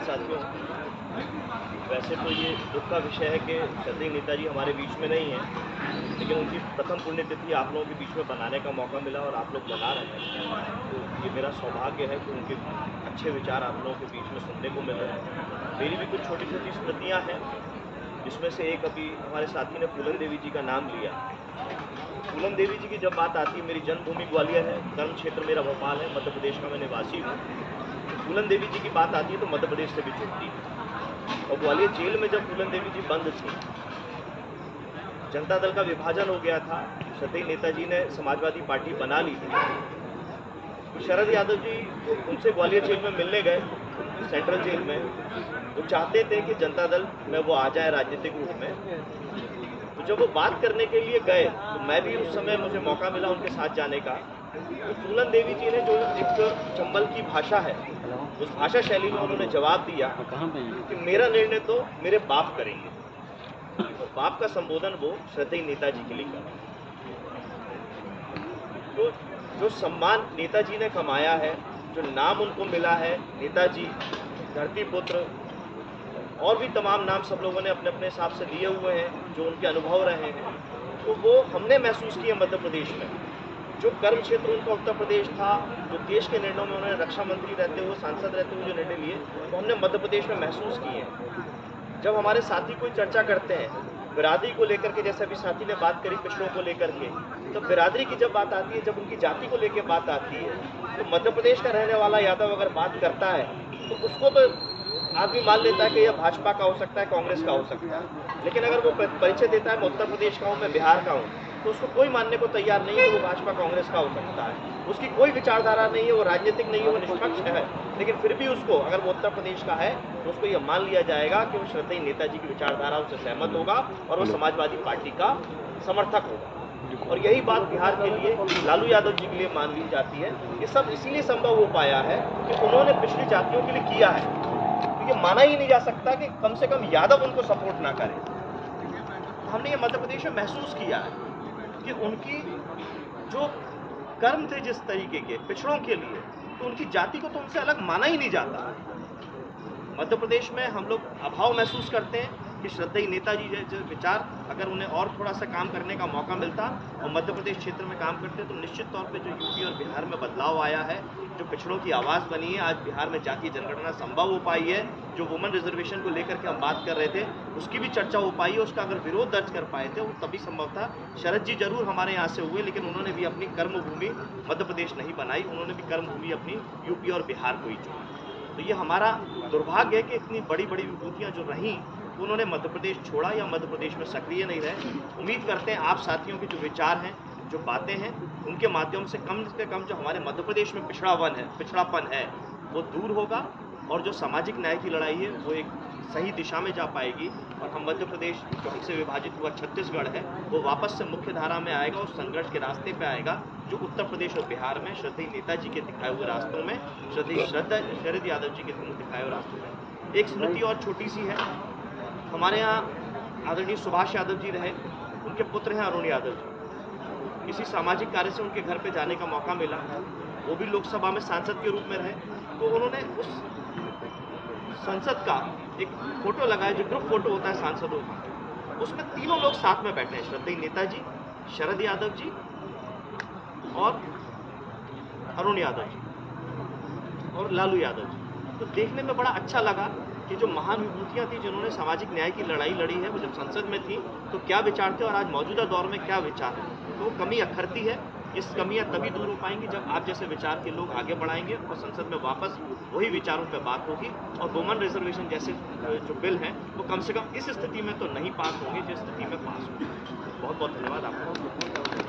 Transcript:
साथियों, वैसे तो ये दुख का विषय है कि श्रद्धेय नेताजी हमारे बीच में नहीं हैं, लेकिन उनकी प्रथम पुण्यतिथि आप लोगों के बीच में बनाने का मौका मिला और आप लोग बना रहे हैं। तो ये मेरा सौभाग्य है कि उनके अच्छे विचार आप लोगों के बीच में सुनने को मिल रहे हैं। मेरी भी कुछ छोटी छोटी स्मृतियाँ हैं, जिसमें से एक अभी हमारे साथी ने फूलन देवी जी का नाम लिया। फूलन देवी जी की जब बात आती है, मेरी जन्मभूमि ग्वालियर है, कर्म क्षेत्र मेरा भोपाल है, मध्य प्रदेश का मैं निवासी हूँ। फूलन देवी जी की बात आती है तो मध्य प्रदेश से भी जुड़ती है। और ग्वालियर जेल में जब फूलन देवी जी बंद थी, जनता दल का विभाजन हो गया था, श्रद्धेय नेताजी ने समाजवादी पार्टी बना ली थी। तो शरद यादव जी उनसे ग्वालियर जेल में मिलने गए, सेंट्रल जेल में। वो चाहते थे कि जनता दल में वो आ जाए राजनीतिक रूप में। तो जब वो बात करने के लिए गए तो मैं भी उस समय मुझे मौका मिला उनके साथ जाने का। तो फूलन देवी जी ने जो एक चंबल की भाषा है, उस भाषा शैली में उन्होंने जवाब दिया कि मेरा निर्णय तो मेरे बाप करेंगे। और बाप का संबोधन वो श्रद्धेय नेताजी के लिए करा। तो जो सम्मान नेताजी ने कमाया है, जो नाम उनको मिला है, नेताजी, धरती पुत्र, और भी तमाम नाम सब लोगों ने अपने अपने हिसाब से लिए हुए हैं, जो उनके अनुभव रहे हैं, तो वो हमने महसूस किए मध्य प्रदेश में। जो कर्म क्षेत्र उनका उत्तर प्रदेश था, जो देश के निर्णयों में उन्होंने रक्षा मंत्री रहते हुए, सांसद रहते हुए जो निर्णय लिए, वो हमने मध्य प्रदेश में महसूस किए हैं। जब हमारे साथी कोई चर्चा करते हैं बिरादरी को लेकर के, जैसे अभी साथी ने बात करी पिछड़ों को लेकर के, तो बिरादरी की जब बात आती है, जब उनकी जाति को लेकर बात आती है, तो मध्य प्रदेश का रहने वाला यादव अगर बात करता है तो उसको तो आदमी मान लेता है कि यह भाजपा का हो सकता है, कांग्रेस का हो सकता है। लेकिन अगर वो परिचय देता है मैं उत्तर प्रदेश का हूँ, मैं बिहार का हूँ, तो उसको कोई मानने को तैयार नहीं है कि वो भाजपा कांग्रेस का हो सकता है। उसकी कोई विचारधारा नहीं है, वो राजनीतिक नहीं है, वो निष्पक्ष है। लेकिन फिर भी उसको, अगर वो उत्तर प्रदेश का है, तो उसको यह मान लिया जाएगा कि वो श्रद्धेय नेताजी की विचारधारा से सहमत होगा और वो समाजवादी पार्टी का समर्थक होगा। और यही बात बिहार के लिए लालू यादव जी के लिए मान ली जाती है। ये सब इसीलिए संभव हो पाया है कि उन्होंने पिछड़ी जातियों के लिए किया है। तो ये माना ही नहीं जा सकता कि कम से कम यादव उनको सपोर्ट ना करें। तो हमने ये मध्य प्रदेश में महसूस किया है कि उनकी जो कर्म थे जिस तरीके के पिछड़ों के लिए, तो उनकी जाति को तो उनसे अलग माना ही नहीं जाता। मध्य प्रदेश में हम लोग अभाव महसूस करते हैं कि श्रद्धेय नेताजी जैसे विचार अगर उन्हें और थोड़ा सा काम करने का मौका मिलता और मध्य प्रदेश क्षेत्र में काम करते, तो निश्चित तौर पे जो यूपी और बिहार में बदलाव आया है, जो पिछड़ों की आवाज़ बनी है, आज बिहार में जातीय जनगणना संभव हो पाई है, जो वुमेन रिजर्वेशन को लेकर के हम बात कर रहे थे उसकी भी चर्चा हो पाई है, उसका अगर विरोध दर्ज कर पाए थे वो तभी संभव था। शरद जी जरूर हमारे यहाँ से हुए, लेकिन उन्होंने भी अपनी कर्मभूमि मध्य प्रदेश नहीं बनाई, उन्होंने भी कर्मभूमि अपनी यूपी और बिहार को ही चुनी। तो ये हमारा दुर्भाग्य है कि इतनी बड़ी बड़ी विभूतियाँ जो रहीं, उन्होंने मध्य प्रदेश छोड़ा या मध्य प्रदेश में सक्रिय नहीं रहे। उम्मीद करते हैं आप साथियों के जो विचार हैं, जो बातें हैं, उनके माध्यम से कम जो हमारे मध्य प्रदेश में पिछड़ापन है वो दूर होगा और जो सामाजिक न्याय की लड़ाई है वो एक सही दिशा में जा पाएगी और हम मध्य प्रदेश जो हमसे विभाजित हुआ छत्तीसगढ़ है वो वापस से मुख्य धारा में आएगा और संघर्ष के रास्ते पे आएगा, जो उत्तर प्रदेश और बिहार में श्रद्धेय नेताजी के दिखाए हुए रास्तों में, शरद यादव जी के दिखाए हुए रास्तों में। एक स्मृति और छोटी सी है, हमारे यहाँ आदरणीय सुभाष यादव जी रहे, उनके पुत्र हैं अरुण यादव जी। किसी सामाजिक कार्य से उनके घर पे जाने का मौका मिला, वो भी लोकसभा में सांसद के रूप में रहे, तो उन्होंने उस संसद का एक फोटो लगाया, जो ग्रुप फोटो होता है सांसदों का, उसमें तीनों लोग साथ में बैठे हैं, श्रद्धेय नेताजी, शरद यादव जी और अरुण यादव जी और लालू यादव जी। तो देखने में बड़ा अच्छा लगा कि जो महान विभूतियाँ थी जिन्होंने सामाजिक न्याय की लड़ाई लड़ी है, वो जब संसद में थी तो क्या विचार थे और आज मौजूदा दौर में क्या विचार है, तो वो कमी अखरती है। इस कमियां तभी दूर हो पाएंगी जब आप जैसे विचार के लोग आगे बढ़ाएंगे और संसद में वापस वही विचारों पर बात होगी और वुमेन रिजर्वेशन जैसे जो बिल हैं वो कम से कम इस स्थिति में तो नहीं पास होंगे जिस स्थिति में पास होंगे। बहुत बहुत धन्यवाद आपका।